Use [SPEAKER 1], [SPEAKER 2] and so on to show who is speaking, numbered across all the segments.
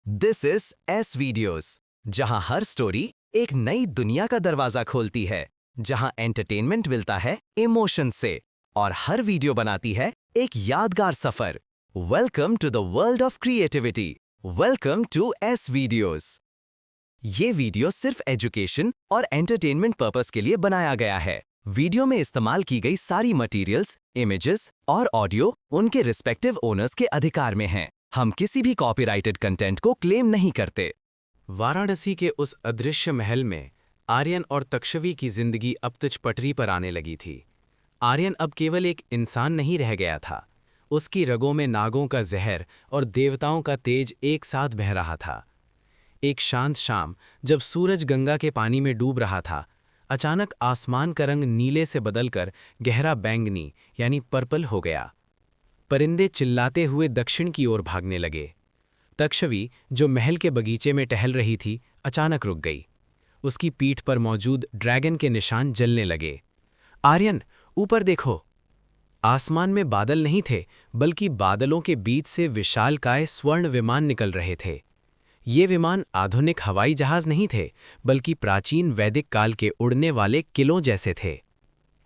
[SPEAKER 1] This is S videos, जहां हर story एक नई दुनिया का दरवाजा खोलती है, जहां एंटरटेनमेंट मिलता है इमोशन से और हर वीडियो बनाती है एक यादगार सफर। Welcome to the world of creativity. Welcome to S videos. ये वीडियो सिर्फ एजुकेशन और एंटरटेनमेंट पर्पस के लिए बनाया गया है। वीडियो में इस्तेमाल की गई सारी मटेरियल्स, इमेजेस और ऑडियो उनके रिस्पेक्टिव ओनर्स के अधिकार में हैं। हम किसी भी कॉपीराइटेड कंटेंट को क्लेम नहीं करते।
[SPEAKER 2] वाराणसी के उस अदृश्य महल में आर्यन और तक्षवी की जिंदगी अब तुझ पटरी पर आने लगी थी। आर्यन अब केवल एक इंसान नहीं रह गया था। उसकी रगों में नागों का जहर और देवताओं का तेज एक साथ बह रहा था। एक शांत शाम, जब सूरज गंगा के पानी में डूब रहा था, अचानक आसमान का रंग नीले से बदलकर गहरा बैंगनी यानी पर्पल हो गया। परिंदे चिल्लाते हुए दक्षिण की ओर भागने लगे। तक्षवी, जो महल के बगीचे में टहल रही थी, अचानक रुक गई। उसकी पीठ पर मौजूद ड्रैगन के निशान जलने लगे। आर्यन, ऊपर देखो। आसमान में बादल नहीं थे, बल्कि बादलों के बीच से विशालकाय स्वर्ण विमान निकल रहे थे। ये विमान आधुनिक हवाई जहाज नहीं थे, बल्कि प्राचीन वैदिक काल के उड़ने वाले किलों जैसे थे।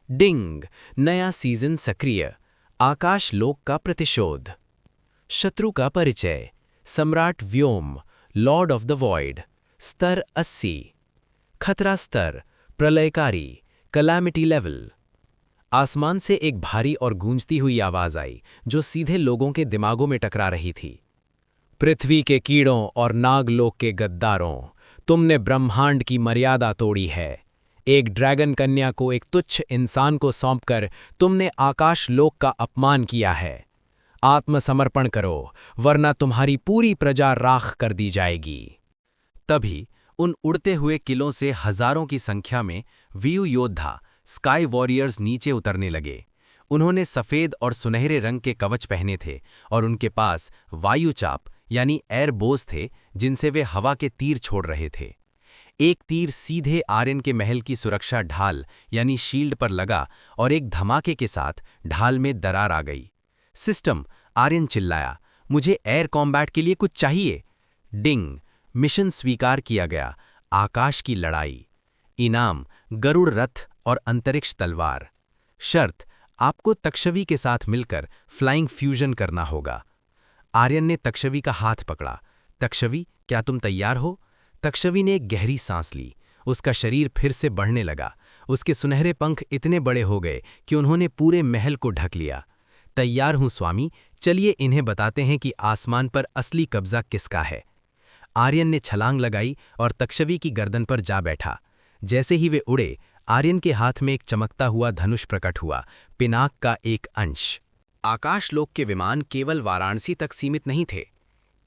[SPEAKER 2] डिंग, नया सीजन सक्रिय। आकाश लोक का प्रतिशोध। शत्रु का परिचय। सम्राट व्योम, लॉर्ड ऑफ द वॉइड। स्तर 80। खतरा स्तर, प्रलयकारी, कलामिटी लेवल। आसमान से एक भारी और गूंजती हुई आवाज आई, जो सीधे लोगों के दिमागों में टकरा रही थी। पृथ्वी के कीड़ों और नागलोक के गद्दारों, तुमने ब्रह्मांड की मर्यादा तोड़ी है। एक ड्रैगन कन्या को एक तुच्छ इंसान को सौंपकर तुमने आकाश लोक का अपमान किया है। आत्मसमर्पण करो, वरना तुम्हारी पूरी प्रजा राख कर दी जाएगी। तभी उन उड़ते हुए किलों से हजारों की संख्या में वीयू योद्धा, स्काई वॉरियर्स नीचे उतरने लगे। उन्होंने सफेद और सुनहरे रंग के कवच पहने थे और उनके पास वायुचाप यानी एयर बोस थे, जिनसे वे हवा के तीर छोड़ रहे थे। एक तीर सीधे आर्यन के महल की सुरक्षा ढाल यानी शील्ड पर लगा और एक धमाके के साथ ढाल में दरार आ गई। सिस्टम, आर्यन चिल्लाया, मुझे एयर कॉम्बैट के लिए कुछ चाहिए। डिंग, मिशन स्वीकार किया गया। आकाश की लड़ाई। इनाम, गरुड़ रथ और अंतरिक्ष तलवार। शर्त, आपको तक्षवी के साथ मिलकर फ्लाइंग फ्यूजन करना होगा। आर्यन ने तक्षवी का हाथ पकड़ा। तक्षवी, क्या तुम तैयार हो? तक्षवी ने एक गहरी सांस ली। उसका शरीर फिर से बढ़ने लगा। उसके सुनहरे पंख इतने बड़े हो गए कि उन्होंने पूरे महल को ढक लिया। तैयार हूं स्वामी, चलिए इन्हें बताते हैं कि आसमान पर असली कब्जा किसका है। आर्यन ने छलांग लगाई और तक्षवी की गर्दन पर जा बैठा। जैसे ही वे उड़े, आर्यन के हाथ में एक चमकता हुआ धनुष प्रकट हुआ, पिनाक का एक अंश। आकाशलोक के विमान केवल वाराणसी तक सीमित नहीं थे।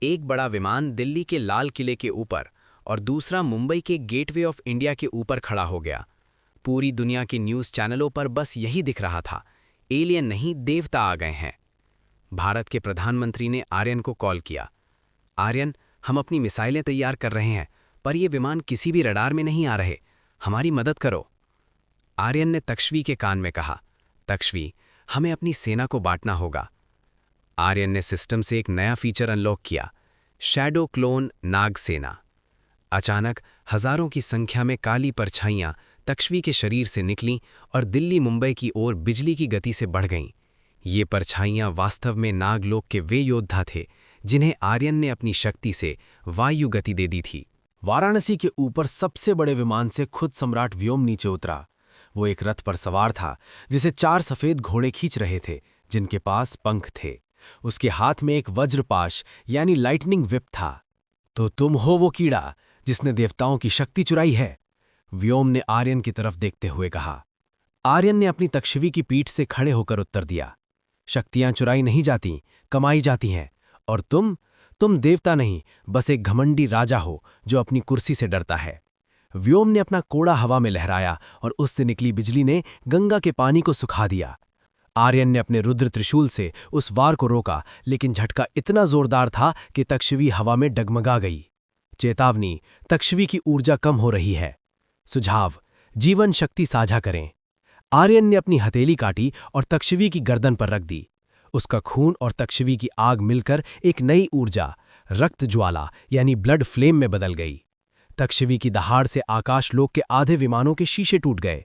[SPEAKER 2] एक बड़ा विमान दिल्ली के लाल किले के ऊपर और दूसरा मुंबई के गेटवे ऑफ इंडिया के ऊपर खड़ा हो गया। पूरी दुनिया के न्यूज़ चैनलों पर बस यही दिख रहा था, एलियन नहीं, देवता आ गए हैं। भारत के प्रधानमंत्री ने आर्यन को कॉल किया। आर्यन, हम अपनी मिसाइलें तैयार कर रहे हैं, पर ये विमान किसी भी रडार में नहीं आ रहे। हमारी मदद करो। आर्यन ने तक्षवी के कान में कहा, तक्षवी, हमें अपनी सेना को बांटना होगा। आर्यन ने सिस्टम से एक नया फीचर अनलॉक किया, शैडो क्लोन नाग सेना। अचानक हजारों की संख्या में काली परछाइयां तक्षवी के शरीर से निकलीं और दिल्ली मुंबई की ओर बिजली की गति से बढ़ गईं। ये परछाइयां वास्तव में नागलोक के वे योद्धा थे, जिन्हें आर्यन ने अपनी शक्ति से वायु गति दे दी थी।
[SPEAKER 3] वाराणसी के ऊपर सबसे बड़े विमान से खुद सम्राट व्योम नीचे उतरा। वो एक रथ पर सवार था, जिसे 4 सफेद घोड़े खींच रहे थे, जिनके पास पंख थे। उसके हाथ में एक वज्रपाश यानी लाइटनिंग विप था। तो तुम हो वो कीड़ा जिसने देवताओं की शक्ति चुराई है? व्योम ने आर्यन की तरफ देखते हुए कहा। आर्यन ने अपनी तक्षवी की पीठ से खड़े होकर उत्तर दिया, शक्तियां चुराई नहीं जाती, कमाई जाती हैं। और तुम देवता नहीं, बस एक घमंडी राजा हो जो अपनी कुर्सी से डरता है। व्योम ने अपना कोड़ा हवा में लहराया और उससे निकली बिजली ने गंगा के पानी को सुखा दिया। आर्यन ने अपने रुद्र त्रिशूल से उस वार को रोका, लेकिन झटका इतना जोरदार था कि तक्षवी हवा में डगमगा गई। चेतावनी, तक्षवी की ऊर्जा कम हो रही है। सुझाव, जीवन शक्ति साझा करें। आर्यन ने अपनी हथेली काटी और तक्षवी की गर्दन पर रख दी। उसका खून और तक्षवी की आग मिलकर एक नई ऊर्जा, रक्त ज्वाला यानी ब्लड फ्लेम में बदल गई। तक्षवी की दहाड़ से आकाशलोक के आधे विमानों के शीशे टूट गए।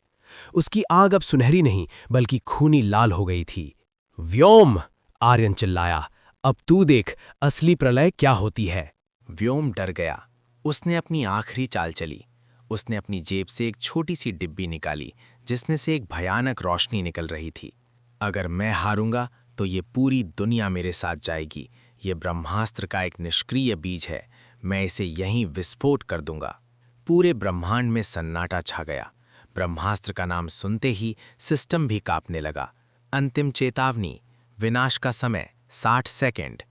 [SPEAKER 3] उसकी आग अब सुनहरी नहीं बल्कि खूनी लाल हो गई थी। व्योम! आर्यन चिल्लाया, अब तू देख असली प्रलय क्या होती है।
[SPEAKER 2] व्योम डर गया। उसने अपनी आखिरी चाल चली। उसने अपनी जेब से एक छोटी सी डिब्बी निकाली जिसमें से एक भयानक रोशनी निकल रही थी। अगर मैं हारूंगा तो ये पूरी दुनिया मेरे साथ जाएगी। ये ब्रह्मास्त्र का एक निष्क्रिय बीज है। मैं इसे यहीं विस्फोट कर दूंगा। पूरे ब्रह्मांड में सन्नाटा छा गया। ब्रह्मास्त्र का नाम सुनते ही सिस्टम भी कांपने लगा। अंतिम चेतावनी, विनाश का समय 60 सेकंड।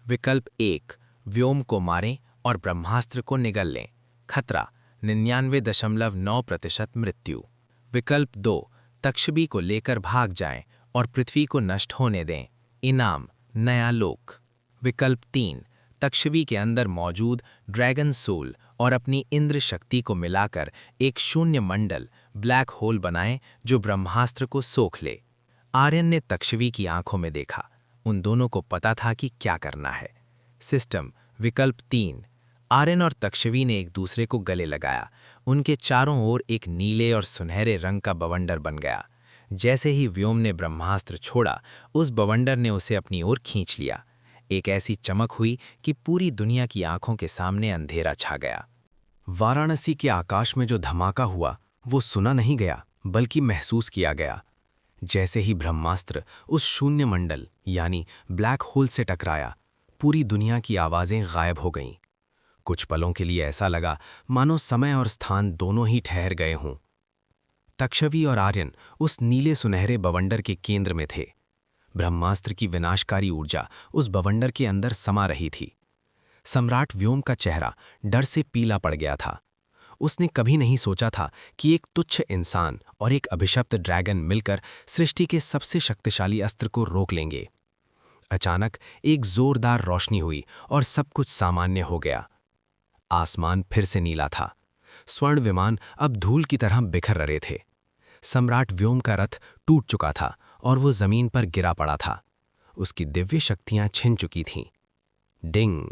[SPEAKER 2] विकल्प 1, व्योम को मारें और ब्रह्मास्त्र को निगल लें। खतरा 99.9% मृत्यु। विकल्प 2, तक्षवी को लेकर भाग जाएं और पृथ्वी को नष्ट होने दें। इनाम नया लोक। विकल्प 3, तक्षवी के अंदर मौजूद ड्रैगन सोल और अपनी इंद्र शक्ति को मिलाकर एक शून्य मंडल ब्लैक होल बनाएं जो ब्रह्मास्त्र को सोख ले। आर्यन ने तक्षवी की आंखों में देखा। उन दोनों को पता था कि क्या करना है। सिस्टम विकल्प 3। आर्यन और तक्षवी ने एक दूसरे को गले लगाया। उनके चारों ओर एक नीले और सुनहरे रंग का बवंडर बन गया। जैसे ही व्योम ने ब्रह्मास्त्र छोड़ा, उस बवंडर ने उसे अपनी ओर खींच लिया। एक ऐसी चमक हुई कि पूरी दुनिया की आंखों के सामने अंधेरा छा गया।
[SPEAKER 3] वाराणसी के आकाश में जो धमाका हुआ वो सुना नहीं गया बल्कि महसूस किया गया। जैसे ही ब्रह्मास्त्र उस शून्य मंडल यानी ब्लैक होल से टकराया, पूरी दुनिया की आवाजें गायब हो गईं। कुछ पलों के लिए ऐसा लगा मानो समय और स्थान दोनों ही ठहर गए हों। तक्षवी और आर्यन उस नीले सुनहरे बवंडर के केंद्र में थे। ब्रह्मास्त्र की विनाशकारी ऊर्जा उस बवंडर के अंदर समा रही थी। सम्राट व्योम का चेहरा डर से पीला पड़ गया था। उसने कभी नहीं सोचा था कि एक तुच्छ इंसान और एक अभिशप्त ड्रैगन मिलकर सृष्टि के सबसे शक्तिशाली अस्त्र को रोक लेंगे। अचानक एक जोरदार रोशनी हुई और सब कुछ सामान्य हो गया। आसमान फिर से नीला था। स्वर्ण विमान अब धूल की तरह बिखर रहे थे। सम्राट व्योम का रथ टूट चुका था और वो जमीन पर गिरा पड़ा था। उसकी दिव्य शक्तियां छिन चुकी थीं। डिंग!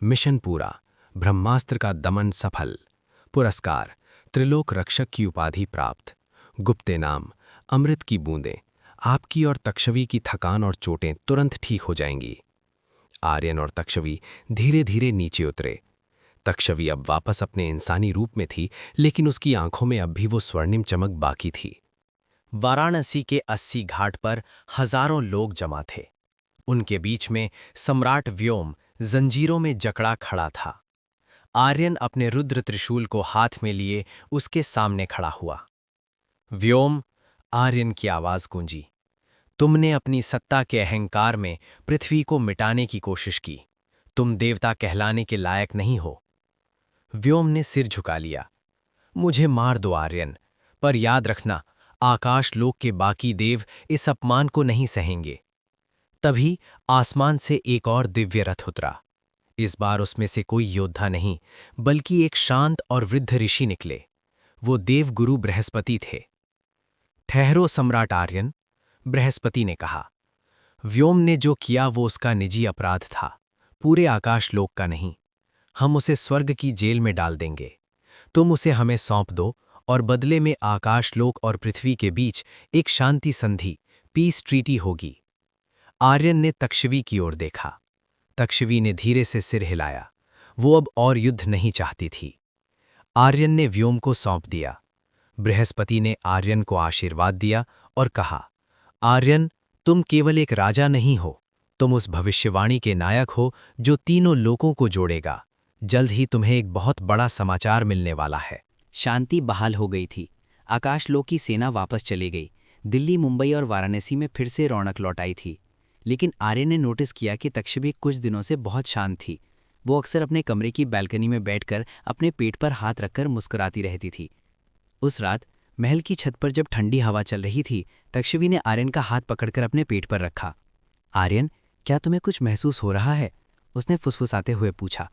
[SPEAKER 3] मिशन पूरा। ब्रह्मास्त्र का दमन सफल। पुरस्कार: त्रिलोक रक्षक की उपाधि प्राप्त। गुप्त नाम: अमृत की बूंदें। आपकी और तक्षवी की थकान और चोटें तुरंत ठीक हो जाएंगी। आर्यन और तक्षवी धीरे धीरे नीचे उतरे। तक्षवी अब वापस अपने इंसानी रूप में थी, लेकिन उसकी आंखों में अब भी वो स्वर्णिम चमक बाकी थी। वाराणसी के 80 घाट पर हजारों लोग जमा थे। उनके बीच में सम्राट व्योम जंजीरों में जकड़ा खड़ा था। आर्यन अपने रुद्र त्रिशूल को हाथ में लिए उसके सामने खड़ा हुआ। व्योम! आर्यन की आवाज गूंजी। तुमने अपनी सत्ता के अहंकार में पृथ्वी को मिटाने की कोशिश की। तुम देवता कहलाने के लायक नहीं हो। व्योम ने सिर झुका लिया। मुझे मार दो आर्यन, पर याद रखना, आकाश लोक के बाकी देव इस अपमान को नहीं सहेंगे। तभी आसमान से एक और दिव्य रथ उतरा। इस बार उसमें से कोई योद्धा नहीं, बल्कि एक शांत और वृद्ध ऋषि निकले। वो देवगुरु बृहस्पति थे। ठहरो सम्राट आर्यन, बृहस्पति ने कहा। व्योम ने जो किया वो उसका निजी अपराध था, पूरे आकाश लोक का नहीं। हम उसे स्वर्ग की जेल में डाल देंगे। तुम उसे हमें सौंप दो और बदले में आकाशलोक और पृथ्वी के बीच एक शांति संधि, पीस ट्रीटी होगी। आर्यन ने तक्षवी की ओर देखा। तक्षवी ने धीरे से सिर हिलाया। वो अब और युद्ध नहीं चाहती थी। आर्यन ने व्योम को सौंप दिया। बृहस्पति ने आर्यन को आशीर्वाद दिया और कहा, आर्यन, तुम केवल एक राजा नहीं हो, तुम उस भविष्यवाणी के नायक हो जो तीनों लोकों को जोड़ेगा। जल्द ही तुम्हें एक बहुत बड़ा समाचार मिलने वाला है।
[SPEAKER 4] शांति बहाल हो गई थी। आकाशलोक की सेना वापस चली गई। दिल्ली, मुंबई और वाराणसी में फिर से रौनक लौट आई थी। लेकिन आर्यन ने नोटिस किया कि तक्षवी कुछ दिनों से बहुत शांत थी। वो अक्सर अपने कमरे की बैल्कनी में बैठकर अपने पेट पर हाथ रखकर मुस्कुराती रहती थी। उस रात महल की छत पर जब ठंडी हवा चल रही थी, तक्षवी ने आर्यन का हाथ पकड़कर अपने पेट पर रखा। आर्यन, क्या तुम्हें कुछ महसूस हो रहा है? उसने फुसफुसाते हुए पूछा।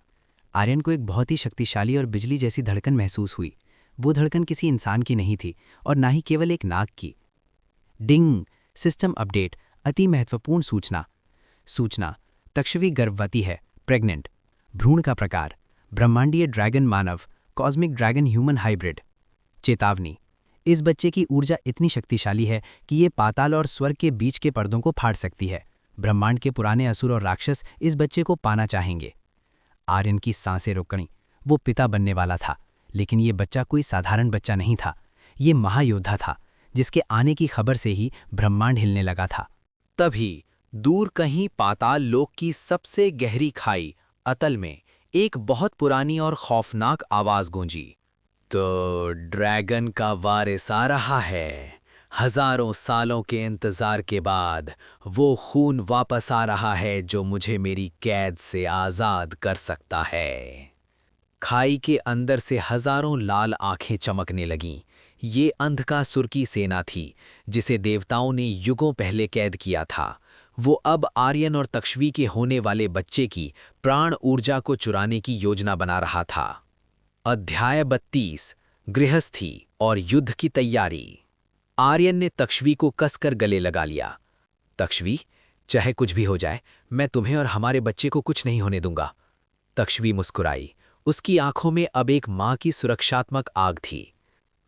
[SPEAKER 4] आर्यन को एक बहुत ही शक्तिशाली और बिजली जैसी धड़कन महसूस हुई। वो धड़कन किसी इंसान की नहीं थी और ना ही केवल एक नाग की। डिंग! System update. अति महत्वपूर्ण सूचना। तक्षवी गर्भवती है, प्रेग्नेंट। भ्रूण का प्रकार, ब्रह्मांडीय ड्रैगन मानव, कॉस्मिक ड्रैगन ह्यूमन हाइब्रिड। चेतावनी, इस बच्चे की ऊर्जा इतनी शक्तिशाली है कि ये पाताल और स्वर्ग के बीच के पर्दों को फाड़ सकती है। ब्रह्मांड के पुराने असुर और राक्षस इस बच्चे को पाना चाहेंगे। आर्यन की सांसें रुक गईं। वो पिता बनने वाला था, लेकिन ये बच्चा कोई साधारण बच्चा नहीं था। ये महायोद्धा था, जिसके आने की खबर से ही ब्रह्मांड हिलने लगा था।
[SPEAKER 2] तभी दूर कहीं पाताल लोक की सबसे गहरी खाई अतल में एक बहुत पुरानी और खौफनाक आवाज गूंजी। तो ड्रैगन का वारिस आ रहा है। हजारों सालों के इंतजार के बाद वो खून वापस आ रहा है जो मुझे मेरी कैद से आजाद कर सकता है। खाई के अंदर से हजारों लाल आंखें चमकने लगीं। ये अंधकासुर की सेना थी, जिसे देवताओं ने युगों पहले कैद किया था। वो अब आर्यन और तक्षवी के होने वाले बच्चे की प्राण ऊर्जा को चुराने की योजना बना रहा था। अध्याय 32, गृहस्थी और युद्ध की तैयारी। आर्यन ने तक्षवी को कसकर गले लगा लिया। तक्षवी, चाहे कुछ भी हो जाए, मैं तुम्हें और हमारे बच्चे को कुछ नहीं होने दूंगा। तक्षवी मुस्कुराई। उसकी आंखों में अब एक मां की सुरक्षात्मक आग थी।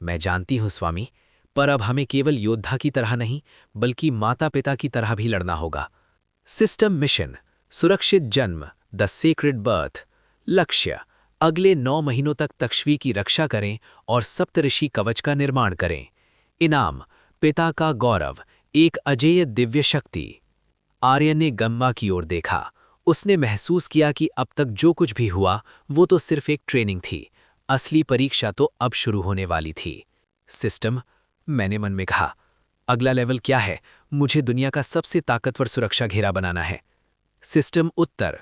[SPEAKER 2] मैं जानती हूं स्वामी, पर अब हमें केवल योद्धा की तरह नहीं, बल्कि माता पिता की तरह भी लड़ना होगा। सिस्टम मिशन, सुरक्षित जन्म, द सीक्रेट बर्थ। लक्ष्य, अगले 9 महीनों तक तक्षवी की रक्षा करें और सप्तऋषि कवच का निर्माण करें। इनाम, पिता का गौरव, एक अजेय दिव्य शक्ति। आर्यन ने गम्मा की ओर देखा। उसने महसूस किया कि अब तक जो कुछ भी हुआ वो तो सिर्फ एक ट्रेनिंग थी। असली परीक्षा तो अब शुरू होने वाली थी। सिस्टम, मैंने मन में कहा, अगला लेवल क्या है? मुझे दुनिया का सबसे ताकतवर सुरक्षा घेरा बनाना है। सिस्टम उत्तर,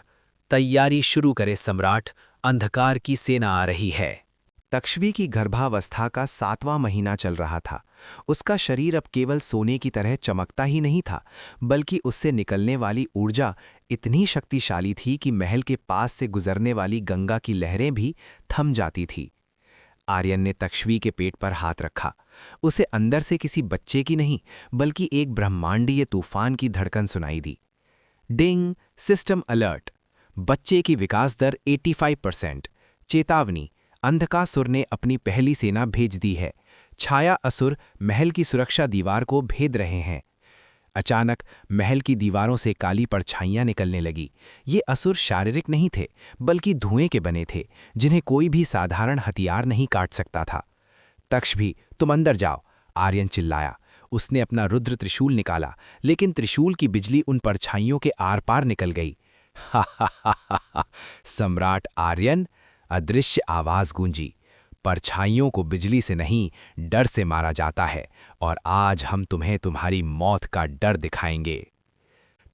[SPEAKER 2] तैयारी शुरू करे सम्राट, अंधकार की सेना आ रही है।
[SPEAKER 3] तक्षवी की गर्भावस्था का 7वां महीना चल रहा था। उसका शरीर अब केवल सोने की तरह चमकता ही नहीं था, बल्कि उससे निकलने वाली ऊर्जा इतनी शक्तिशाली थी कि महल के पास से गुजरने वाली गंगा की लहरें भी थम जाती थी। आर्यन ने तक्षवी के पेट पर हाथ रखा। उसे अंदर से किसी बच्चे की नहीं, बल्कि एक ब्रह्मांडीय तूफान की धड़कन सुनाई दी। डिंग, सिस्टम अलर्ट। बच्चे की विकास दर 85%। चेतावनी, अंधकासुर ने अपनी पहली सेना भेज दी है। छाया असुर महल की सुरक्षा दीवार को भेद रहे हैं। अचानक महल की दीवारों से काली परछाइयां निकलने लगी। ये असुर शारीरिक नहीं थे, बल्कि धुएं के बने थे, जिन्हें कोई भी साधारण हथियार नहीं काट सकता था। तक्षवी, तुम अंदर जाओ, आर्यन चिल्लाया। उसने अपना रुद्र त्रिशूल निकाला, लेकिन त्रिशूल की बिजली उन परछाइयों के आर पार निकल गई। हा हा हा हा, सम्राट आर्यन, अदृश्य आवाज गूंजी। परछाइयों को बिजली से नहीं, डर से मारा जाता है, और आज हम तुम्हें तुम्हारी मौत का डर दिखाएंगे।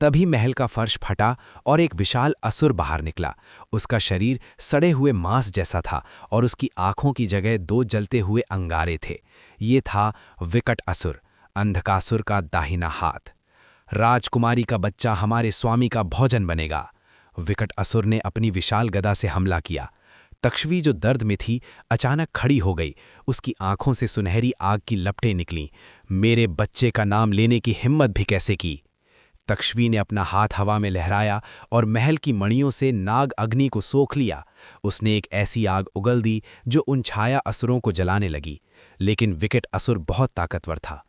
[SPEAKER 3] तभी महल का फर्श फटा और एक विशाल असुर बाहर निकला। उसका शरीर सड़े हुए मांस जैसा था और उसकी आंखों की जगह 2 जलते हुए अंगारे थे। ये था विकट असुर, अंधकासुर का दाहिना हाथ। राजकुमारी का बच्चा हमारे स्वामी का भोजन बनेगा। विकट असुर ने अपनी विशाल गदा से हमला किया। तक्षवी, जो दर्द में थी, अचानक खड़ी हो गई। उसकी आंखों से सुनहरी आग की लपटें निकलीं। मेरे बच्चे का नाम लेने की हिम्मत भी कैसे की? तक्षवी ने अपना हाथ हवा में लहराया और महल की मणियों से नाग अग्नि को सोख लिया। उसने एक ऐसी आग उगल दी जो उन छाया असुरों को जलाने लगी। लेकिन विकट असुर बहुत ताकतवर था।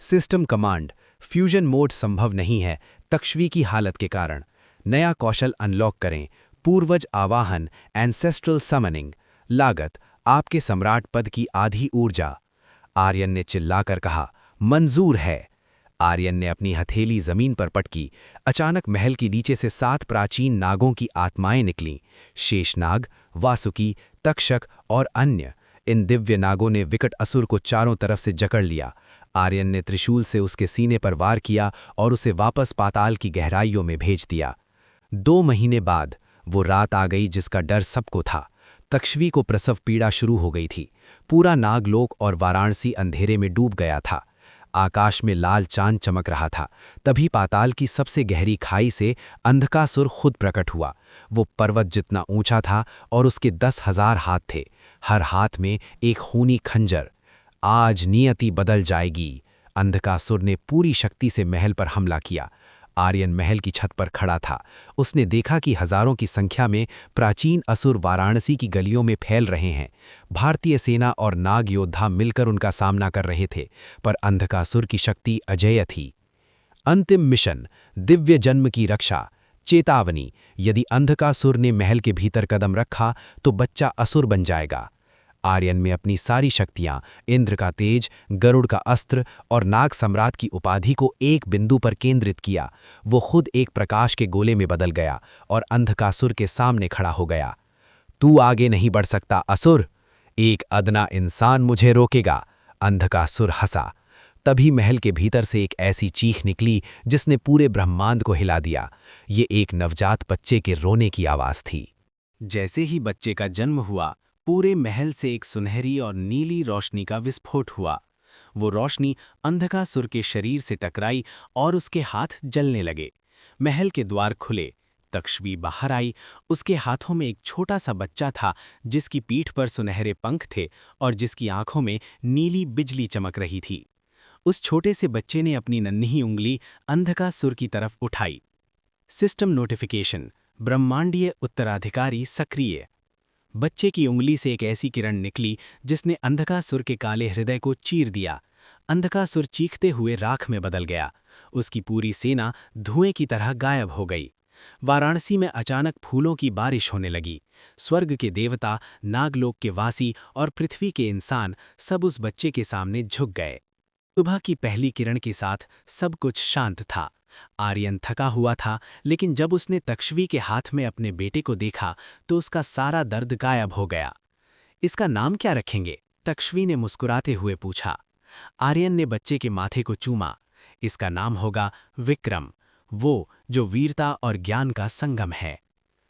[SPEAKER 3] सिस्टम कमांड, फ्यूजन मोड संभव नहीं है तक्षवी की हालत के कारण। नया कौशल अनलॉक करें, पूर्वज आवाहन, एंसेस्ट्रल समनिंग। लागत, आपके सम्राट पद की आधी ऊर्जा। आर्यन ने चिल्लाकर कहा, मंजूर है। आर्यन ने अपनी हथेली जमीन पर पटकी। अचानक महल के नीचे से 7 प्राचीन नागों की आत्माएं निकलीं। शेषनाग, वासुकी, तक्षक और अन्य। इन दिव्य नागों ने विकट असुर को चारों तरफ से जकड़ लिया। आर्यन ने त्रिशूल से उसके सीने पर वार किया और उसे वापस पाताल की गहराइयों में भेज दिया। 2 महीने बाद वो रात आ गई जिसका डर सबको था। तक्षवी को प्रसव पीड़ा शुरू हो गई थी। पूरा नागलोक और वाराणसी अंधेरे में डूब गया था। आकाश में लाल चांद चमक रहा था। तभी पाताल की सबसे गहरी खाई से अंधकासुर खुद प्रकट हुआ। वो पर्वत जितना ऊंचा था और उसके 10,000 हाथ थे, हर हाथ में एक खूनी खंजर। आज नियति बदल जाएगी। अंधकासुर ने पूरी शक्ति से महल पर हमला किया। आर्यन महल की छत पर खड़ा था। उसने देखा कि हजारों की संख्या में प्राचीन असुर वाराणसी की गलियों में फैल रहे हैं। भारतीय सेना और नाग योद्धा मिलकर उनका सामना कर रहे थे, पर अंधकासुर की शक्ति अजेय थी। अंतिम मिशन, दिव्य जन्म की रक्षा। चेतावनी, यदि अंधकासुर ने महल के भीतर कदम रखा तो बच्चा असुर बन जाएगा। आर्यन में अपनी सारी शक्तियां, इंद्र का तेज, गरुड़ का अस्त्र और नाग सम्राट की उपाधि को एक बिंदु पर केंद्रित किया। वो खुद एक प्रकाश के गोले में बदल गया और अंधकासुर के सामने खड़ा हो गया। तू आगे नहीं बढ़ सकता असुर, एक अदना इंसान मुझे रोकेगा। अंधकासुर हंसा। तभी महल के भीतर से एक ऐसी चीख निकली जिसने पूरे ब्रह्मांड को हिला दिया। ये एक नवजात बच्चे के रोने की आवाज थी।
[SPEAKER 2] जैसे ही बच्चे का जन्म हुआ, पूरे महल से एक सुनहरी और नीली रोशनी का विस्फोट हुआ। वो रोशनी अंधकासुर के शरीर से टकराई और उसके हाथ जलने लगे। महल के द्वार खुले, तक्षवी बाहर आई। उसके हाथों में एक छोटा सा बच्चा था जिसकी पीठ पर सुनहरे पंख थे और जिसकी आंखों में नीली बिजली चमक रही थी। उस छोटे से बच्चे ने अपनी नन्ही उंगली अंधकासुर की तरफ उठाई। सिस्टम नोटिफिकेशन, ब्रह्मांडीय उत्तराधिकारी सक्रिय। बच्चे की उंगली से एक ऐसी किरण निकली जिसने अंधकासुर के काले हृदय को चीर दिया। अंधकासुर चीखते हुए राख में बदल गया। उसकी पूरी सेना धुएं की तरह गायब हो गई। वाराणसी में अचानक फूलों की बारिश होने लगी। स्वर्ग के देवता, नागलोक के वासी और पृथ्वी के इंसान सब उस बच्चे के सामने झुक गए। सुबह की पहली किरण के साथ सब कुछ शांत था। आर्यन थका हुआ था, लेकिन जब उसने तक्षवी के हाथ में अपने बेटे को देखा तो उसका सारा दर्द गायब हो गया। इसका नाम क्या रखेंगे? तक्षवी ने मुस्कुराते हुए पूछा। आर्यन ने बच्चे के माथे को चूमा। इसका नाम होगा विक्रम, वो जो वीरता और ज्ञान का संगम है।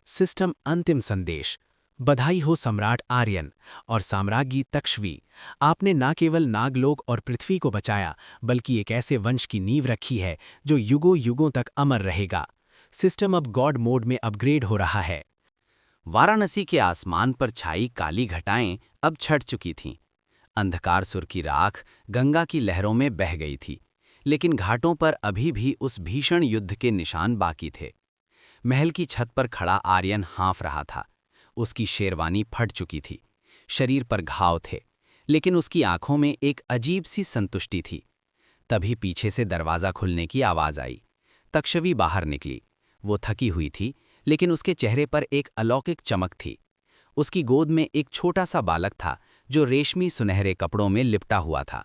[SPEAKER 2] सिस्टम अंतिम संदेश, बधाई हो सम्राट आर्यन और साम्राज्ञी तक्षवी। आपने न केवल नागलोक और पृथ्वी को बचाया, बल्कि एक ऐसे वंश की नींव रखी है जो युगों युगों तक अमर रहेगा। सिस्टम अब गॉड मोड में अपग्रेड हो रहा है।
[SPEAKER 4] वाराणसी के आसमान पर छाई काली घटाएं अब छट चुकी थीं। अंधकारसुर की राख गंगा की लहरों में बह गई थी, लेकिन घाटों पर अभी भी उस भीषण युद्ध के निशान बाकी थे। महल की छत पर खड़ा आर्यन हाँफ रहा था। उसकी शेरवानी फट चुकी थी, शरीर पर घाव थे, लेकिन उसकी आंखों में एक अजीब सी संतुष्टि थी। तभी पीछे से दरवाज़ा खुलने की आवाज़ आई। तक्षवी बाहर निकली। वो थकी हुई थी, लेकिन उसके चेहरे पर एक अलौकिक चमक थी। उसकी गोद में एक छोटा सा बालक था जो रेशमी सुनहरे कपड़ों में लिपटा हुआ था।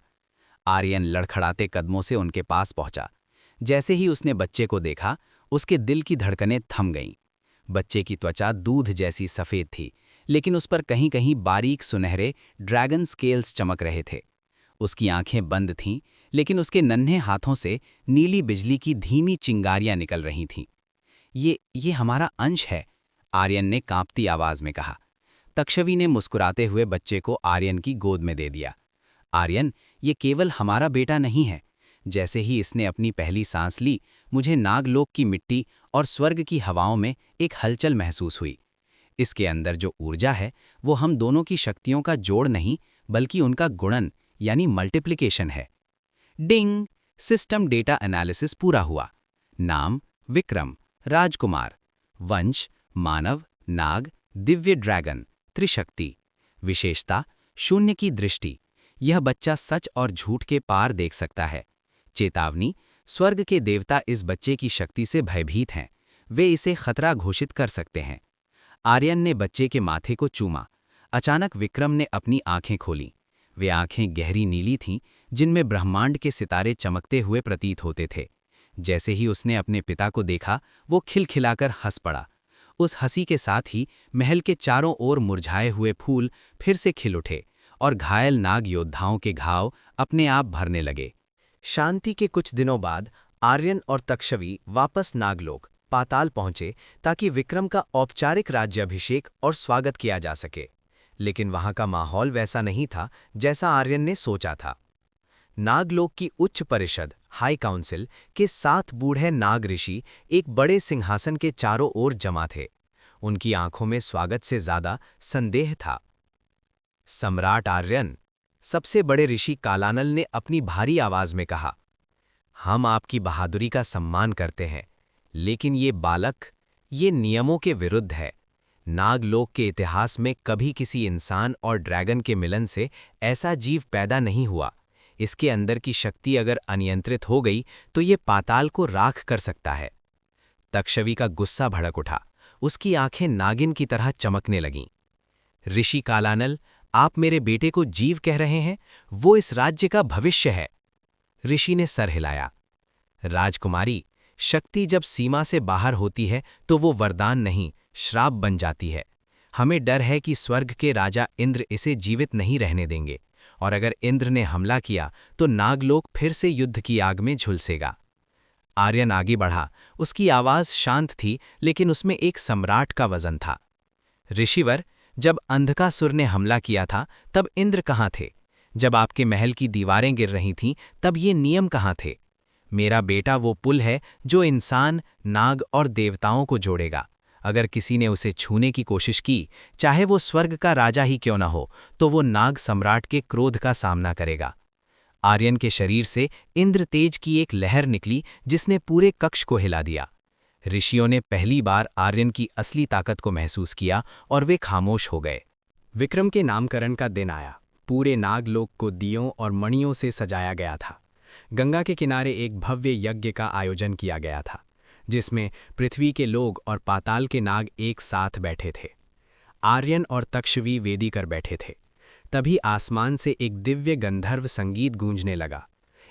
[SPEAKER 4] आर्यन लड़खड़ाते कदमों से उनके पास पहुंचा। जैसे ही उसने बच्चे को देखा, उसके दिल की धड़कनें थम गईं। बच्चे की त्वचा दूध जैसी सफ़ेद थी, लेकिन उस पर कहीं कहीं बारीक सुनहरे ड्रैगन स्केल्स चमक रहे थे। उसकी आंखें बंद थीं, लेकिन उसके नन्हे हाथों से नीली बिजली की धीमी चिंगारियां निकल रही थीं। ये हमारा अंश है, आर्यन ने कांपती आवाज में कहा। तक्षवी ने मुस्कुराते हुए बच्चे को आर्यन की गोद में दे दिया। आर्यन, ये केवल हमारा बेटा नहीं है। जैसे ही इसने अपनी पहली सांस ली, मुझे नागलोक की मिट्टी और स्वर्ग की हवाओं में एक हलचल महसूस हुई। इसके अंदर जो ऊर्जा है, वो हम दोनों की शक्तियों का जोड़ नहीं, बल्कि उनका गुणन यानी मल्टीप्लिकेशन है। डिंग! सिस्टम डेटा एनालिसिस पूरा हुआ। नाम विक्रम, राजकुमार। वंश मानव, नाग, दिव्य ड्रैगन, त्रिशक्ति। विशेषता शून्य की दृष्टि। यह बच्चा सच और झूठ के पार देख सकता है। चेतावनी, स्वर्ग के देवता इस बच्चे की शक्ति से भयभीत हैं। वे इसे खतरा घोषित कर सकते हैं। आर्यन ने बच्चे के माथे को चूमा। अचानक विक्रम ने अपनी आंखें खोलीं। वे आंखें गहरी नीली थीं, जिनमें ब्रह्मांड के सितारे चमकते हुए प्रतीत होते थे। जैसे ही उसने अपने पिता को देखा, वो खिलखिलाकर हंस पड़ा। उस हंसी के साथ ही महल के चारों ओर मुरझाए हुए फूल फिर से खिल उठे और घायल नाग योद्धाओं के घाव अपने आप भरने लगे। शांति के कुछ दिनों बाद आर्यन और तक्षवी वापस नागलोक पाताल पहुंचे ताकि विक्रम का औपचारिक राज्याभिषेक और स्वागत किया जा सके। लेकिन वहां का माहौल वैसा नहीं था जैसा आर्यन ने सोचा था। नागलोक की उच्च परिषद हाई काउंसिल के 7 बूढ़े नाग ऋषि एक बड़े सिंहासन के चारों ओर जमा थे। उनकी आंखों में स्वागत से ज्यादा संदेह था। सम्राट आर्यन, सबसे बड़े ऋषि कालानल ने अपनी भारी आवाज में कहा, हम आपकी बहादुरी का सम्मान करते हैं,
[SPEAKER 2] लेकिन ये बालक, ये नियमों के विरुद्ध है। नागलोक के इतिहास में कभी किसी इंसान और ड्रैगन के मिलन से ऐसा जीव पैदा नहीं हुआ। इसके अंदर की शक्ति अगर अनियंत्रित हो गई तो ये पाताल को राख कर सकता है। तक्षवी का गुस्सा भड़क उठा। उसकी आंखें नागिन की तरह चमकने लगीं। ऋषि कालानल, आप मेरे बेटे को जीव कह रहे हैं? वो इस राज्य का भविष्य है। ऋषि ने सर हिलाया। राजकुमारी, शक्ति जब सीमा से बाहर होती है तो वो वरदान नहीं, श्राप बन जाती है। हमें डर है कि स्वर्ग के राजा इंद्र इसे जीवित नहीं रहने देंगे, और अगर इंद्र ने हमला किया तो नागलोक फिर से युद्ध की आग में झुलसेगा। आर्यन आगे बढ़ा। उसकी आवाज शांत थी, लेकिन उसमें एक सम्राट का वजन था। ऋषिवर, जब अंधकासुर ने हमला किया था तब इंद्र कहाँ थे? जब आपके महल की दीवारें गिर रही थीं तब ये नियम कहाँ थे? मेरा बेटा वो पुल है जो इंसान, नाग और देवताओं को जोड़ेगा। अगर किसी ने उसे छूने की कोशिश की, चाहे वो स्वर्ग का राजा ही क्यों न हो, तो वो नाग सम्राट के क्रोध का सामना करेगा। आर्यन के शरीर से इंद्र तेज की एक लहर निकली जिसने पूरे कक्ष को हिला दिया। ऋषियों ने पहली बार आर्यन की असली ताकत को महसूस किया और वे खामोश हो गए।
[SPEAKER 3] विक्रम के नामकरण का दिन आया। पूरे नागलोक को दियों और मणियों से सजाया गया था। गंगा के किनारे एक भव्य यज्ञ का आयोजन किया गया था, जिसमें पृथ्वी के लोग और पाताल के नाग एक साथ बैठे थे। आर्यन और तक्षवी वेदी कर बैठे थे। तभी आसमान से एक दिव्य गंधर्व संगीत गूंजने लगा।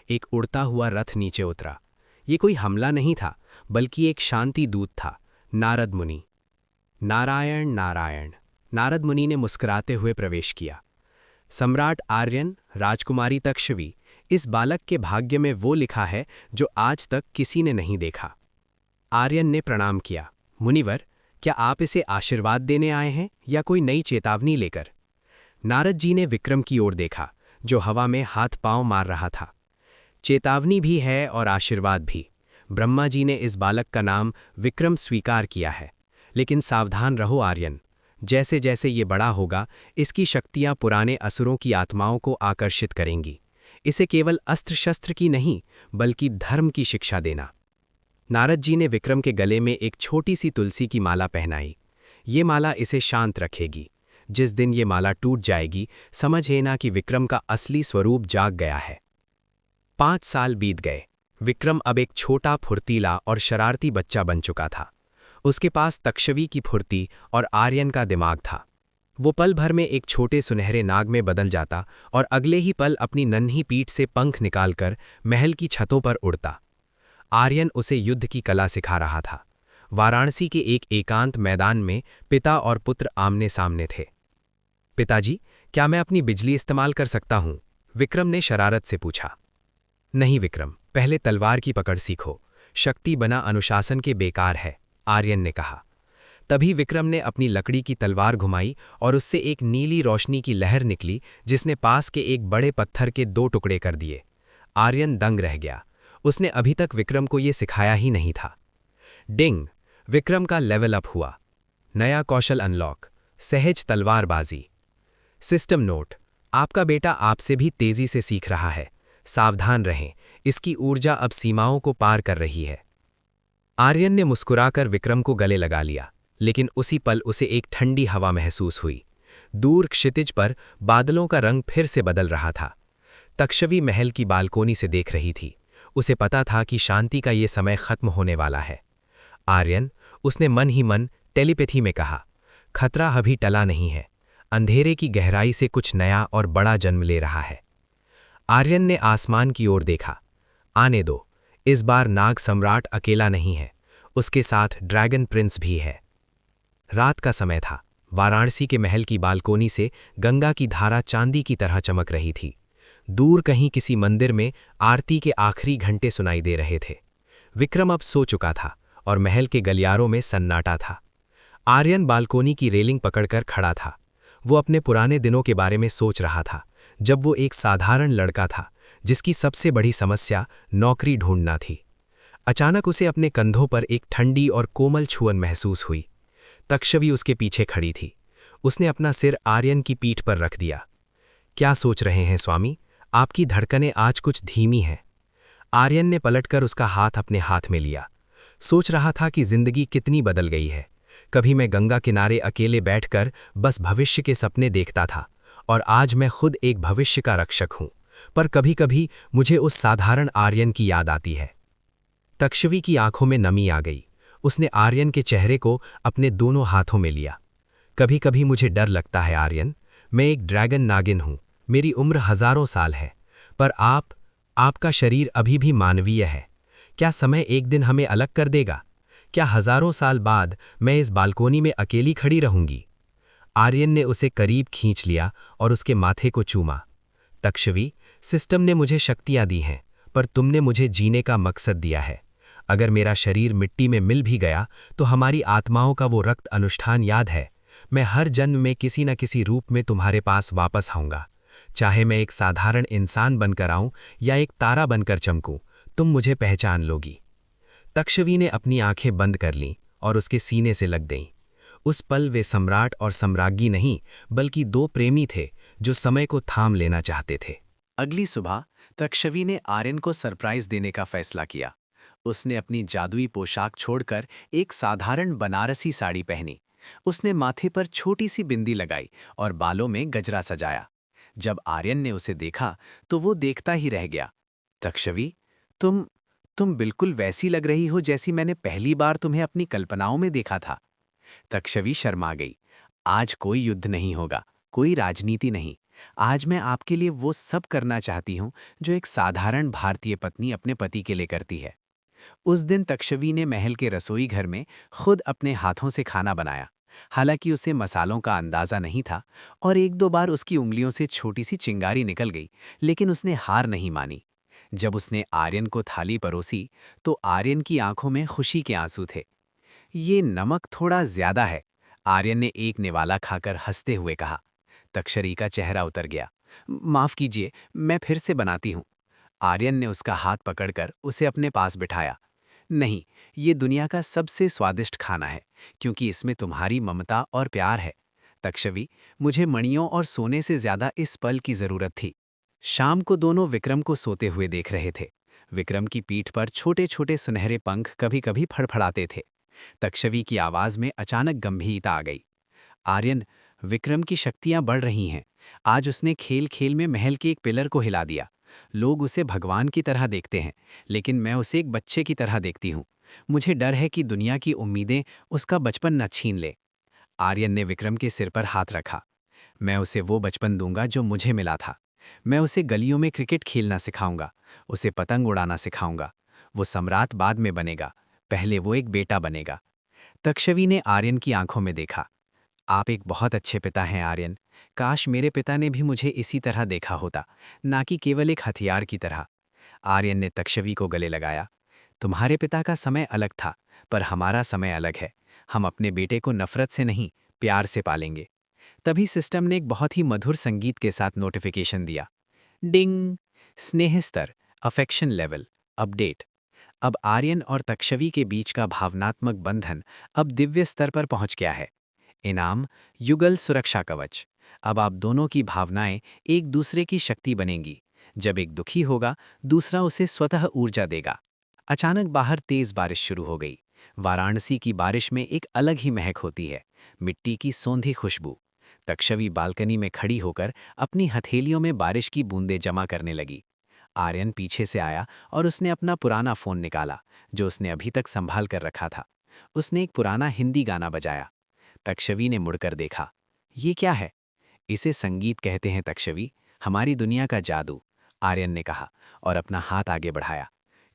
[SPEAKER 3] एक उड़ता हुआ रथ नीचे उतरा। ये कोई हमला नहीं था, बल्कि एक शांति दूत था, नारद मुनि। नारायण नारायण, नारद मुनि ने मुस्कुराते हुए प्रवेश किया। सम्राट आर्यन, राजकुमारी तक्षवी, इस बालक के भाग्य में वो लिखा है जो आज तक किसी ने नहीं देखा। आर्यन ने प्रणाम किया। मुनिवर, क्या आप इसे आशीर्वाद देने आए हैं या कोई नई चेतावनी लेकर? नारद जी ने विक्रम की ओर देखा, जो हवा में हाथ पांव मार रहा था। चेतावनी भी है और आशीर्वाद भी। ब्रह्मा जी ने इस बालक का नाम विक्रम स्वीकार किया है, लेकिन सावधान रहो आर्यन। जैसे जैसे ये बड़ा होगा, इसकी शक्तियां पुराने असुरों की आत्माओं को आकर्षित करेंगी। इसे केवल अस्त्र शस्त्र की नहीं, बल्कि धर्म की शिक्षा देना। नारद जी ने विक्रम के गले में एक छोटी सी तुलसी की माला पहनाई। ये माला इसे शांत रखेगी। जिस दिन ये माला टूट जाएगी, समझ लेना कि विक्रम का असली स्वरूप जाग गया है। 5 साल बीत गए। विक्रम अब एक छोटा, फुर्तीला और शरारती बच्चा बन चुका था। उसके पास तक्षवी की फुर्ती और आर्यन का दिमाग था। वो पल भर में एक छोटे सुनहरे नाग में बदल जाता और अगले ही पल अपनी नन्ही पीठ से पंख निकालकर महल की छतों पर उड़ता। आर्यन उसे युद्ध की कला सिखा रहा था। वाराणसी के एक एकांत मैदान में पिता और पुत्र आमने सामने थे। पिताजी, क्या मैं अपनी बिजली इस्तेमाल कर सकता हूं? विक्रम ने शरारत से पूछा। नहीं विक्रम, पहले तलवार की पकड़ सीखो। शक्ति बना अनुशासन के बेकार है, आर्यन ने कहा। तभी विक्रम ने अपनी लकड़ी की तलवार घुमाई और उससे एक नीली रोशनी की लहर निकली, जिसने पास के एक बड़े पत्थर के 2 टुकड़े कर दिए। आर्यन दंग रह गया। उसने अभी तक विक्रम को यह सिखाया ही नहीं था। डिंग! विक्रम का लेवल अप हुआ। नया कौशल अनलॉक, सहज तलवारबाजी। सिस्टम नोट: आपका बेटा आपसे भी तेजी से सीख रहा है। सावधान रहें, इसकी ऊर्जा अब सीमाओं को पार कर रही है। आर्यन ने मुस्कुराकर विक्रम को गले लगा लिया, लेकिन उसी पल उसे एक ठंडी हवा महसूस हुई। दूर क्षितिज पर बादलों का रंग फिर से बदल रहा था। तक्षवी महल की बालकोनी से देख रही थी। उसे पता था कि शांति का ये समय खत्म होने वाला है। आर्यन, उसने मन ही मन टेलीपैथी में कहा, खतरा अभी टला नहीं है। अंधेरे की गहराई से कुछ नया और बड़ा जन्म ले रहा है। आर्यन ने आसमान की ओर देखा। आने दो, इस बार नाग सम्राट अकेला नहीं है, उसके साथ ड्रैगन प्रिंस भी है। रात का समय था। वाराणसी के महल की बालकोनी से गंगा की धारा चांदी की तरह चमक रही थी। दूर कहीं किसी मंदिर में आरती के आखिरी घंटे सुनाई दे रहे थे। विक्रम अब सो चुका था और महल के गलियारों में सन्नाटा था। आर्यन बालकोनी की रेलिंग पकड़कर खड़ा था। वो अपने पुराने दिनों के बारे में सोच रहा था, जब वो एक साधारण लड़का था जिसकी सबसे बड़ी समस्या नौकरी ढूंढना थी। अचानक उसे अपने कंधों पर एक ठंडी और कोमल छुअन महसूस हुई। तक्षवी उसके पीछे खड़ी थी। उसने अपना सिर आर्यन की पीठ पर रख दिया। क्या सोच रहे हैं स्वामी? आपकी धड़कनें आज कुछ धीमी हैं। आर्यन ने पलटकर उसका हाथ अपने हाथ में लिया।
[SPEAKER 2] सोच रहा था कि जिंदगी कितनी बदल गई है। कभी मैं गंगा किनारे अकेले बैठकर बस भविष्य के सपने देखता था, और आज मैं खुद एक भविष्य का रक्षक हूं। पर कभी-कभी मुझे उस साधारण आर्यन की याद आती है। तक्षवी की आंखों में नमी आ गई। उसने आर्यन के चेहरे को अपने दोनों हाथों में लिया। कभी कभी मुझे डर लगता है आर्यन, मैं एक ड्रैगन नागिन हूं, मेरी उम्र हजारों साल है, पर आपका शरीर अभी भी मानवीय है। क्या समय एक दिन हमें अलग कर देगा? क्या हजारों साल बाद मैं इस बालकोनी में अकेली खड़ी रहूंगी? आर्यन ने उसे करीब खींच लिया और उसके माथे को चूमा। तक्षवी, सिस्टम ने मुझे शक्तियां दी हैं, पर तुमने मुझे जीने का मकसद दिया है। अगर मेरा शरीर मिट्टी में मिल भी गया तो हमारी आत्माओं का वो रक्त अनुष्ठान याद है। मैं हर जन्म में किसी न किसी रूप में तुम्हारे पास वापस आऊंगा। चाहे मैं एक साधारण इंसान बनकर आऊं या एक तारा बनकर चमकूं, तुम मुझे पहचान लोगी। तक्षवी ने अपनी आंखें बंद कर लीं और उसके सीने से लग गईं। उस पल वे सम्राट और सम्राज्ञी नहीं, बल्कि दो प्रेमी थे जो समय को थाम लेना चाहते थे।
[SPEAKER 3] अगली सुबह तक्षवी ने आर्यन को सरप्राइज देने का फैसला किया। उसने अपनी जादुई पोशाक छोड़कर एक साधारण बनारसी साड़ी पहनी। उसने माथे पर छोटी सी बिंदी लगाई और बालों में गजरा सजाया। जब आर्यन ने उसे देखा तो वो देखता ही रह गया। तक्षवी, तुम बिल्कुल वैसी लग रही हो जैसी मैंने पहली बार तुम्हें अपनी कल्पनाओं में देखा था। तक्षवी शर्मा गई। आज कोई युद्ध नहीं होगा, कोई राजनीति नहीं। आज मैं आपके लिए वो सब करना चाहती हूँ जो एक साधारण भारतीय पत्नी अपने पति के लिए करती है। उस दिन तक्षवी ने महल के रसोई घर में खुद अपने हाथों से खाना बनाया। हालांकि उसे मसालों का अंदाजा नहीं था और एक दो बार उसकी उंगलियों से छोटी सी चिंगारी निकल गई, लेकिन उसने हार नहीं मानी। जब उसने आर्यन को थाली परोसी तो आर्यन की आंखों में खुशी के आंसू थे। ये नमक थोड़ा ज्यादा है, आर्यन ने एक निवाला खाकर हंसते हुए कहा। तक्षरी का चेहरा उतर गया। माफ कीजिए, मैं फिर से बनाती हूँ। आर्यन ने उसका हाथ पकड़कर उसे अपने पास बिठाया। नहीं, ये दुनिया का सबसे स्वादिष्ट खाना है, क्योंकि इसमें तुम्हारी ममता और प्यार है। तक्षवी, मुझे मणियों और सोने से ज्यादा इस पल की जरूरत थी। शाम को दोनों विक्रम को सोते हुए देख रहे थे। विक्रम की पीठ पर छोटे छोटे सुनहरे पंख कभी कभी फड़फड़ाते थे। तक्षवी की आवाज में अचानक गंभीरता आ गई। आर्यन, विक्रम की शक्तियां बढ़ रही हैं। आज उसने खेल खेल में महल के एक पिलर को हिला दिया। लोग उसे भगवान की तरह देखते हैं, लेकिन मैं उसे एक बच्चे की तरह देखती हूँ। मुझे डर है कि दुनिया की उम्मीदें उसका बचपन न छीन ले। आर्यन ने विक्रम के सिर पर हाथ रखा। मैं उसे वो बचपन दूंगा जो मुझे मिला था। मैं उसे गलियों में क्रिकेट खेलना सिखाऊंगा, उसे पतंग उड़ाना सिखाऊंगा। वो सम्राट बाद में बनेगा, पहले वो एक बेटा बनेगा। तक्षवी ने आर्यन की आंखों में देखा। आप एक बहुत अच्छे पिता हैं आर्यन। काश मेरे पिता ने भी मुझे इसी तरह देखा होता, ना कि केवल एक हथियार की तरह। आर्यन ने तक्षवी को गले लगाया। तुम्हारे पिता का समय अलग था, पर हमारा समय अलग है। हम अपने बेटे को नफरत से नहीं, प्यार से पालेंगे। तभी सिस्टम ने एक बहुत ही मधुर संगीत के साथ नोटिफिकेशन दिया। डिंग! स्नेह स्तर, अफेक्शन लेवल, अपडेट। अब आर्यन और तक्षवी के बीच का भावनात्मक बंधन अब दिव्य स्तर पर पहुंच गया है। इनाम, युगल सुरक्षा कवच। अब आप दोनों की भावनाएं एक दूसरे की शक्ति बनेंगी। जब एक दुखी होगा, दूसरा उसे स्वतः ऊर्जा देगा। अचानक बाहर तेज बारिश शुरू हो गई। वाराणसी की बारिश में एक अलग ही महक होती है, मिट्टी की सौंधी खुशबू। तक्षवी बालकनी में खड़ी होकर अपनी हथेलियों में बारिश की बूंदें जमा करने लगी। आर्यन पीछे से आया और उसने अपना पुराना फोन निकाला, जो उसने अभी तक संभाल कर रखा था। उसने एक पुराना हिंदी गाना बजाया। तक्षवी ने मुड़कर देखा। ये क्या है? इसे संगीत कहते हैं तक्षवी, हमारी दुनिया का जादू, आर्यन ने कहा और अपना हाथ आगे बढ़ाया।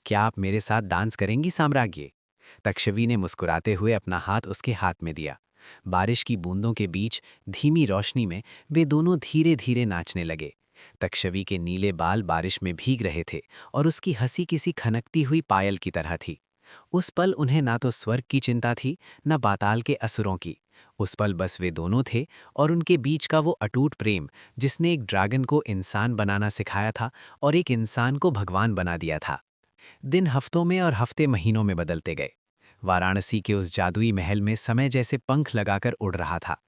[SPEAKER 3] क्या आप मेरे साथ डांस करेंगी साम्राज्ञी? तक्षवी ने मुस्कुराते हुए अपना हाथ उसके हाथ में दिया। बारिश की बूंदों के बीच धीमी रोशनी में वे दोनों धीरे धीरे नाचने लगे। तक्षवी के नीले बाल बारिश में भीग रहे थे और उसकी हंसी किसी खनकती हुई पायल की तरह थी। उस पल उन्हें ना तो स्वर्ग की चिंता थी, न पाताल के असुरों की। उस पल बस वे दोनों थे और उनके बीच का वो अटूट प्रेम, जिसने एक ड्रैगन को इंसान बनाना सिखाया था और एक इंसान को भगवान बना दिया था। दिन हफ्तों में और हफ्ते महीनों में बदलते गए। वाराणसी के उस जादुई महल में समय जैसे पंख लगाकर उड़ रहा था।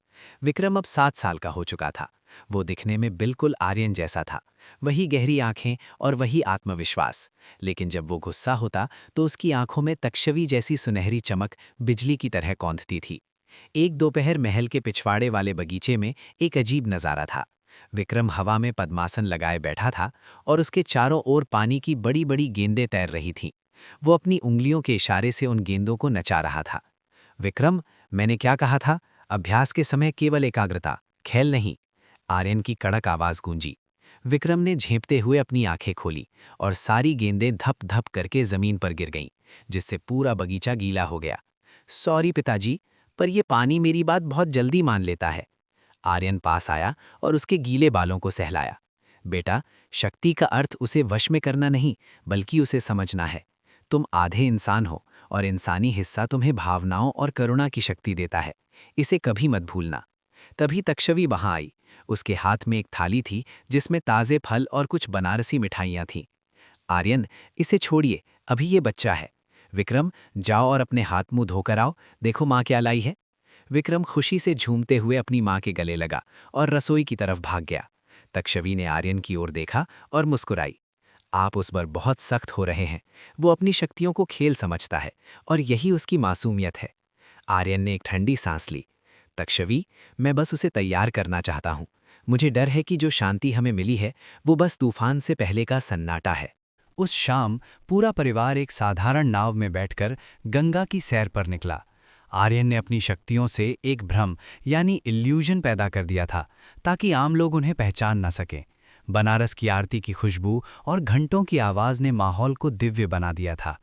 [SPEAKER 3] विक्रम अब 7 साल का हो चुका था।
[SPEAKER 4] वो दिखने में बिल्कुल आर्यन जैसा था, वही गहरी आंखें और वही आत्मविश्वास। लेकिन जब वो गुस्सा होता तो उसकी आंखों में तक्षवी जैसी सुनहरी चमक बिजली की तरह कौंधती थी। एक दोपहर महल के पिछवाड़े वाले बगीचे में एक अजीब नज़ारा था। विक्रम हवा में पद्मासन लगाए बैठा था और उसके चारों ओर पानी की बड़ी बड़ी गेंदें तैर रही थीं। वो अपनी उंगलियों के इशारे से उन गेंदों को नचा रहा था। विक्रम, मैंने क्या कहा था? अभ्यास के समय केवल एकाग्रता, खेल नहीं। आर्यन की कड़क आवाज गूंजी। विक्रम ने झेंपते हुए अपनी आंखें खोली और सारी गेंदें धप धप करके जमीन पर गिर गईं, जिससे पूरा बगीचा गीला हो गया। सॉरी पिताजी, पर यह पानी मेरी बात बहुत जल्दी मान लेता है। आर्यन पास आया और उसके गीले बालों को सहलाया। बेटा, शक्ति का अर्थ उसे वश में करना नहीं, बल्कि उसे समझना है। तुम आधे इंसान हो और इंसानी हिस्सा तुम्हें भावनाओं और करुणा की शक्ति देता है। इसे कभी मत भूलना। तभी तक्षवी वहां आई। उसके हाथ में एक थाली थी जिसमें ताजे फल और कुछ बनारसी मिठाइयां थीं। आर्यन, इसे छोड़िए, अभी ये बच्चा है। विक्रम, जाओ और अपने हाथ मुंह धोकर आओ, देखो माँ क्या लाई है। विक्रम खुशी से झूमते हुए अपनी माँ के गले लगा और रसोई की तरफ भाग गया। तक्षवी ने आर्यन की ओर देखा और मुस्कुराई। आप उस पर बहुत सख्त हो रहे हैं। वो अपनी शक्तियों को खेल समझता है और यही उसकी मासूमियत है। आर्यन ने एक ठंडी सांस ली। तक्षवी, मैं बस उसे तैयार करना चाहता हूँ। मुझे डर है कि जो शांति हमें मिली है वो बस तूफान से पहले का सन्नाटा है।
[SPEAKER 2] उस शाम पूरा परिवार एक साधारण नाव में बैठकर गंगा की सैर पर निकला। आर्यन ने अपनी शक्तियों से एक भ्रम यानी इल्यूजन पैदा कर दिया था, ताकि आम लोग उन्हें पहचान न सकें। बनारस की आरती की खुशबू और घंटों की आवाज़ ने माहौल को दिव्य बना दिया था।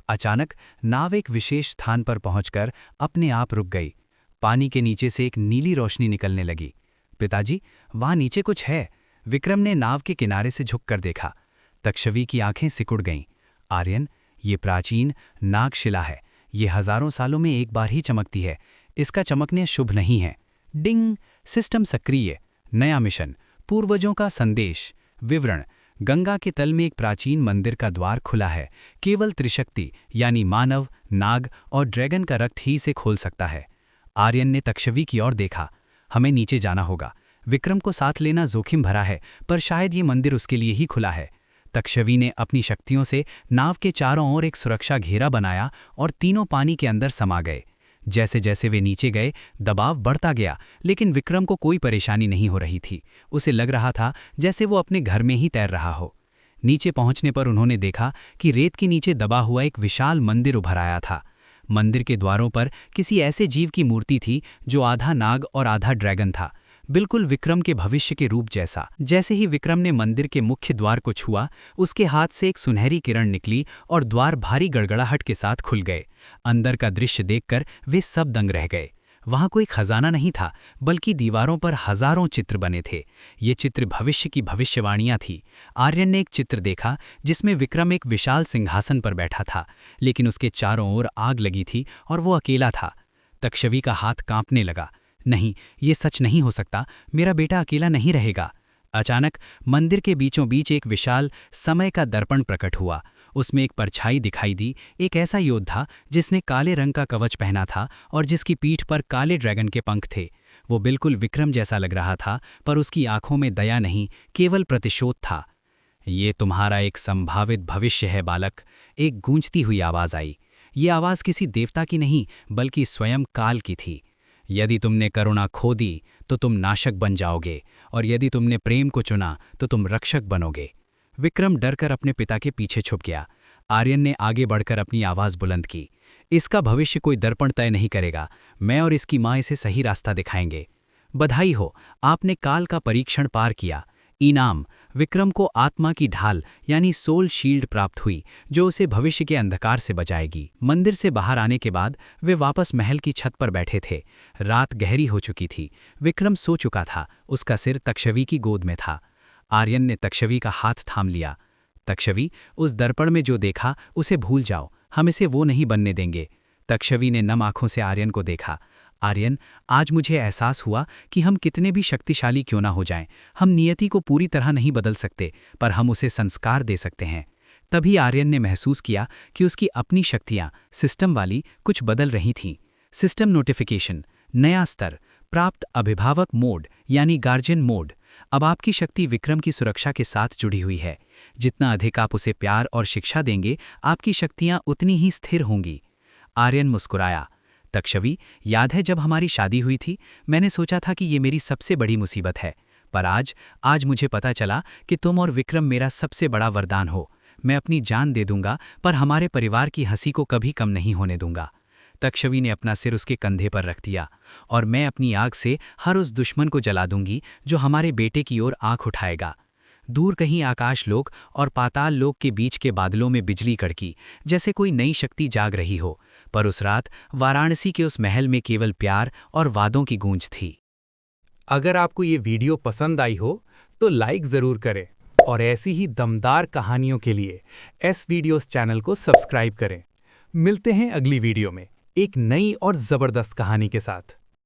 [SPEAKER 2] अचानक नाव एक विशेष स्थान पर पहुंचकर अपने आप रुक गई। पानी के नीचे से एक नीली रोशनी निकलने लगी। पिताजी, वहां नीचे कुछ है। विक्रम ने नाव के किनारे से झुककर देखा। तक्षवी की आंखें सिकुड़ गईं। आर्यन, ये प्राचीन नागशिला है। ये हजारों सालों में एक बार ही चमकती है। इसका चमकने शुभ नहीं है। डिंग! सिस्टम सक्रिय। नया मिशन, पूर्वजों का संदेश। विवरण: गंगा के तल में एक प्राचीन मंदिर का द्वार खुला है। केवल त्रिशक्ति यानी मानव, नाग और ड्रैगन का रक्त ही इसे खोल सकता है। आर्यन ने तक्षवी की ओर देखा। हमें नीचे जाना होगा। विक्रम को साथ लेना जोखिम भरा है, पर शायद ये मंदिर उसके लिए ही खुला है। तक्षवी ने अपनी शक्तियों से नाव के चारों ओर एक सुरक्षा घेरा बनाया और तीनों पानी के अंदर समा गए। जैसे जैसे वे नीचे गए, दबाव बढ़ता गया, लेकिन विक्रम को कोई परेशानी नहीं हो रही थी। उसे लग रहा था जैसे वो अपने घर में ही तैर रहा हो। नीचे पहुंचने पर उन्होंने देखा कि रेत के नीचे दबा हुआ एक विशाल मंदिर उभर आया था। मंदिर के द्वारों पर किसी ऐसे जीव की मूर्ति थी जो आधा नाग और आधा ड्रैगन था, बिल्कुल विक्रम के भविष्य के रूप जैसा। जैसे ही विक्रम ने मंदिर के मुख्य द्वार को छुआ, उसके हाथ से एक सुनहरी किरण निकली और द्वार भारी गड़गड़ाहट के साथ खुल गए। अंदर का दृश्य देखकर वे सब दंग रह गए। वहां कोई खजाना नहीं था, बल्कि दीवारों पर हजारों चित्र बने थे। ये चित्र भविष्य की भविष्यवाणियां थी। आर्यन ने एक चित्र देखा जिसमें विक्रम एक विशाल सिंहासन पर बैठा था, लेकिन उसके चारों ओर आग लगी थी और वो अकेला था। तक्षवी का हाथ कांपने लगा। नहीं, ये सच नहीं हो सकता। मेरा बेटा अकेला नहीं रहेगा। अचानक मंदिर के बीचों बीच एक विशाल समय का दर्पण प्रकट हुआ। उसमें एक परछाई दिखाई दी, एक ऐसा योद्धा जिसने काले रंग का कवच पहना था और जिसकी पीठ पर काले ड्रैगन के पंख थे। वो बिल्कुल विक्रम जैसा लग रहा था, पर उसकी आंखों में दया नहीं, केवल प्रतिशोध था। ये तुम्हारा एक संभावित भविष्य है बालक, एक गूंजती हुई आवाज आई। ये आवाज किसी देवता की नहीं, बल्कि स्वयं काल की थी। यदि तुमने करुणा खो दी तो तुम नाशक बन जाओगे, और यदि तुमने प्रेम को चुना तो तुम रक्षक बनोगे। विक्रम डरकर अपने पिता के पीछे छुप गया। आर्यन ने आगे बढ़कर अपनी आवाज बुलंद की। इसका भविष्य कोई दर्पण तय नहीं करेगा। मैं और इसकी माँ इसे सही रास्ता दिखाएंगे। बधाई हो, आपने काल का परीक्षण पार किया। इनाम: विक्रम को आत्मा की ढाल यानी सोल शील्ड प्राप्त हुई, जो उसे भविष्य के अंधकार से बचाएगी। मंदिर से बाहर आने के बाद वे वापस महल की छत पर बैठे थे। रात गहरी हो चुकी थी। विक्रम सो चुका था, उसका सिर तक्षवी की गोद में था। आर्यन ने तक्षवी का हाथ थाम लिया। तक्षवी, उस दर्पण में जो देखा उसे भूल जाओ, हम इसे वो नहीं बनने देंगे। तक्षवी ने नम आंखों से आर्यन को देखा। आर्यन, आज मुझे एहसास हुआ कि हम कितने भी शक्तिशाली क्यों ना हो जाएं, हम नियति को पूरी तरह नहीं बदल सकते, पर हम उसे संस्कार दे सकते हैं। तभी आर्यन ने महसूस किया कि उसकी अपनी शक्तियां सिस्टम वाली कुछ बदल रही थीं। सिस्टम नोटिफिकेशन, नया स्तर, प्राप्त अभिभावक मोड यानी गार्जियन मोड।
[SPEAKER 4] अब आपकी शक्ति विक्रम की सुरक्षा के साथ जुड़ी हुई है। जितना अधिक आप उसे प्यार और शिक्षा देंगे, आपकी शक्तियां उतनी ही स्थिर होंगी। आर्यन मुस्कुराया। तक्षवी, याद है जब हमारी शादी हुई थी, मैंने सोचा था कि ये मेरी सबसे बड़ी मुसीबत है, पर आज मुझे पता चला कि तुम और विक्रम मेरा सबसे बड़ा वरदान हो। मैं अपनी जान दे दूंगा, पर हमारे परिवार की हंसी को कभी कम नहीं होने दूंगा। तक्षवी ने अपना सिर उसके कंधे पर रख दिया। और मैं अपनी आग से हर उस दुश्मन को जला दूंगी जो हमारे बेटे की ओर आंख उठाएगा। दूर कहीं आकाश लोक और पाताल लोक के बीच के बादलों में बिजली कड़की, जैसे कोई नई शक्ति जाग रही हो। पर उस रात वाराणसी के उस महल में केवल प्यार और वादों की गूंज थी।
[SPEAKER 5] अगर आपको ये वीडियो पसंद आई हो तो लाइक ज़रूर करें और ऐसी ही दमदार कहानियों के लिए एस वीडियोस चैनल को सब्सक्राइब करें। मिलते हैं अगली वीडियो में एक नई और ज़बरदस्त कहानी के साथ।